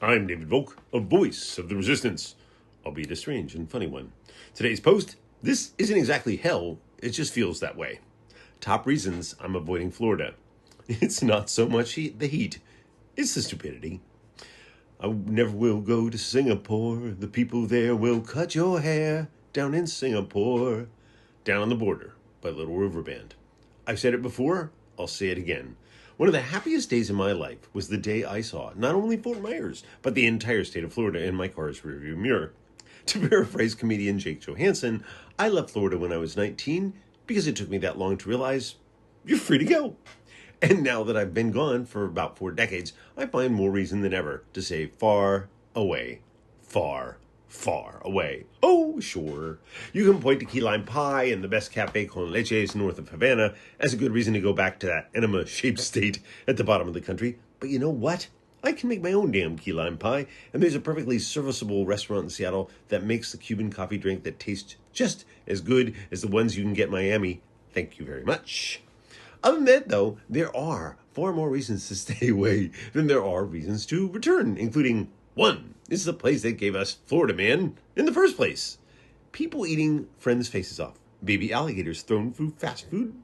I'm David Volk, a voice of the resistance, albeit a strange and funny one. Today's post, this isn't exactly hell, it just feels that way. Top reasons I'm avoiding Florida. It's not so much the heat, it's the stupidity. I never will go to Singapore, the people there will cut your hair down in Singapore. Down on the Border by Little River Band. I've said it before, I'll say it again. One of the happiest days in my life was the day I saw not only Fort Myers, but the entire state of Florida in my car's rearview mirror. To paraphrase comedian Jake Johansson, I left Florida when I was 19 because it took me that long to realize you're free to go. And now that I've been gone for about 4 decades, I find more reason than ever to say far away, far away. Oh, sure. You can point to key lime pie and the best cafe con leches north of Havana as a good reason to go back to that enema-shaped state at the bottom of the country. But you know what? I can make my own damn key lime pie, and there's a perfectly serviceable restaurant in Seattle that makes the Cuban coffee drink that tastes just as good as the ones you can get in Miami. Thank you very much. Other than that, though, there are far more reasons to stay away than there are reasons to return, including 1. This is the place that gave us Florida Man in the first place. People eating friends' faces off, baby alligators thrown through fast food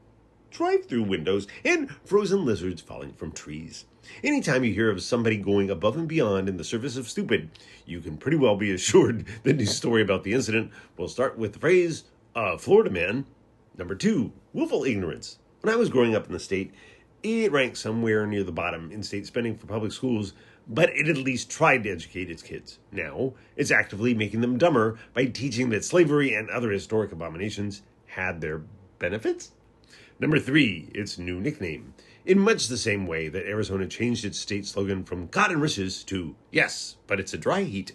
drive-through windows, and frozen lizards falling from trees. Anytime you hear of somebody going above and beyond in the service of stupid, you can pretty well be assured the news story about the incident will start with the phrase, Florida Man. Number 2, willful ignorance. When I was growing up in the state, it ranked somewhere near the bottom in state spending for public schools, but it at least tried to educate its kids. Now, it's actively making them dumber by teaching that slavery and other historic abominations had their benefits. Number 3, its new nickname. In much the same way that Arizona changed its state slogan from God and Riches to Yes, but it's a dry heat,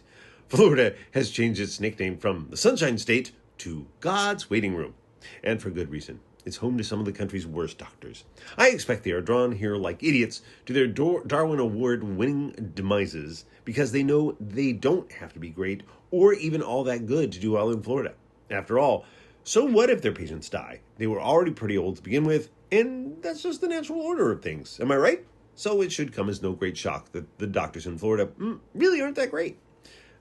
Florida has changed its nickname from the Sunshine State to God's Waiting Room. And for good reason. It's home to some of the country's worst doctors. I expect they are drawn here like idiots to their Darwin Award-winning demises because they know they don't have to be great or even all that good to do well in Florida. After all, so what if their patients die? They were already pretty old to begin with, and that's just the natural order of things. Am I right? So it should come as no great shock that the doctors in Florida really aren't that great.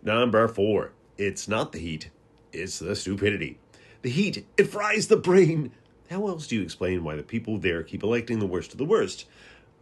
Number 4, it's not the heat, it's the stupidity. The heat, it fries the brain. How else do you explain why the people there keep electing the worst of the worst?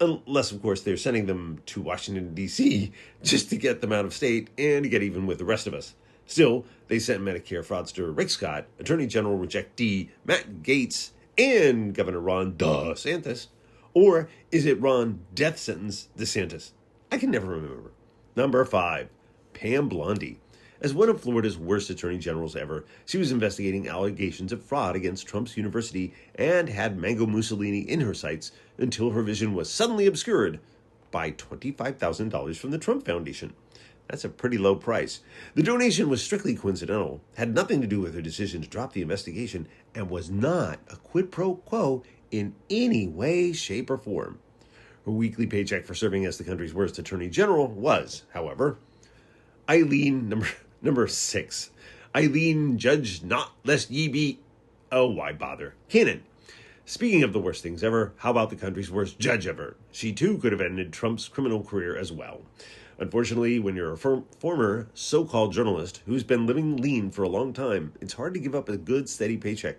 Unless, of course, they're sending them to Washington, D.C. just to get them out of state and to get even with the rest of us. Still, they sent Medicare fraudster Rick Scott, Attorney General rejectee Matt Gaetz, and Governor Ron DeSantis. Or is it Ron Death Sentence DeSantis? I can never remember. Number 5, Pam Bondi. As one of Florida's worst attorney generals ever, she was investigating allegations of fraud against Trump's university and had Mango Mussolini in her sights until her vision was suddenly obscured by $25,000 from the Trump Foundation. That's a pretty low price. The donation was strictly coincidental, had nothing to do with her decision to drop the investigation, and was not a quid pro quo in any way, shape, or form. Her weekly paycheck for serving as the country's worst attorney general was, however, Number 6, Eileen Judge Not Lest Ye Be... Oh, why bother? Cannon. Speaking of the worst things ever, how about the country's worst judge ever? She too could have ended Trump's criminal career as well. Unfortunately, when you're a former so-called journalist who's been living lean for a long time, it's hard to give up a good, steady paycheck,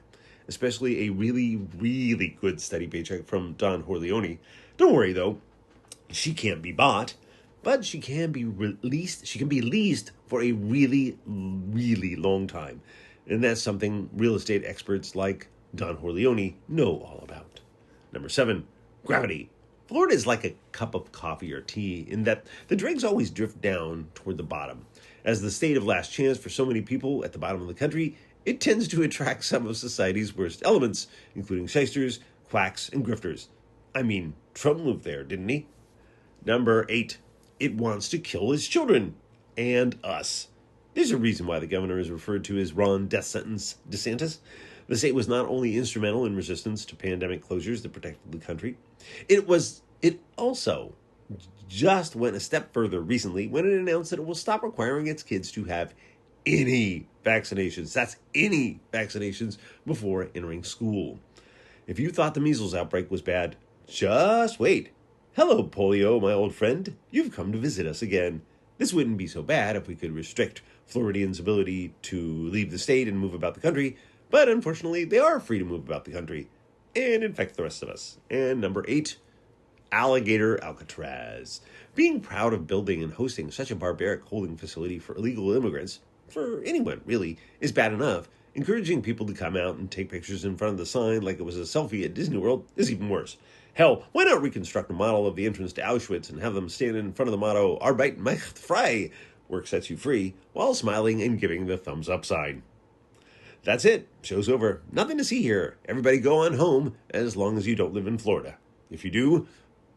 especially a really, really good, steady paycheck from Don Corleone. Don't worry, though. She can't be bought. But she can be released. She can be leased for a really, really long time. And that's something real estate experts like Don Corleone know all about. Number 7, gravity. Florida is like a cup of coffee or tea in that the dregs always drift down toward the bottom. As the state of last chance for so many people at the bottom of the country, it tends to attract some of society's worst elements, including shysters, quacks, and grifters. I mean, Trump moved there, didn't he? Number 8. It wants to kill its children. And us. There's a reason why the governor is referred to as Ron Death Sentence DeSantis. The state was not only instrumental in resistance to pandemic closures that protected the country, it also just went a step further recently when it announced that it will stop requiring its kids to have any vaccinations. That's any vaccinations before entering school. If you thought the measles outbreak was bad, just wait. Hello, polio, my old friend. You've come to visit us again. This wouldn't be so bad if we could restrict Floridians' ability to leave the state and move about the country, but unfortunately, they are free to move about the country and infect the rest of us. And number 8, Alligator Alcatraz. Being proud of building and hosting such a barbaric holding facility for illegal immigrants, for anyone really, is bad enough. Encouraging people to come out and take pictures in front of the sign like it was a selfie at Disney World is even worse. Hell, why not reconstruct a model of the entrance to Auschwitz and have them stand in front of the motto, Arbeit macht frei, work sets you free, while smiling and giving the thumbs up sign. That's it. Show's over. Nothing to see here. Everybody go on home, as long as you don't live in Florida. If you do,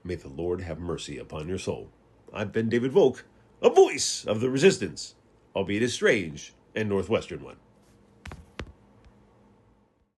may the Lord have mercy upon your soul. I've been David Volk, a voice of the resistance, albeit a strange and northwestern one.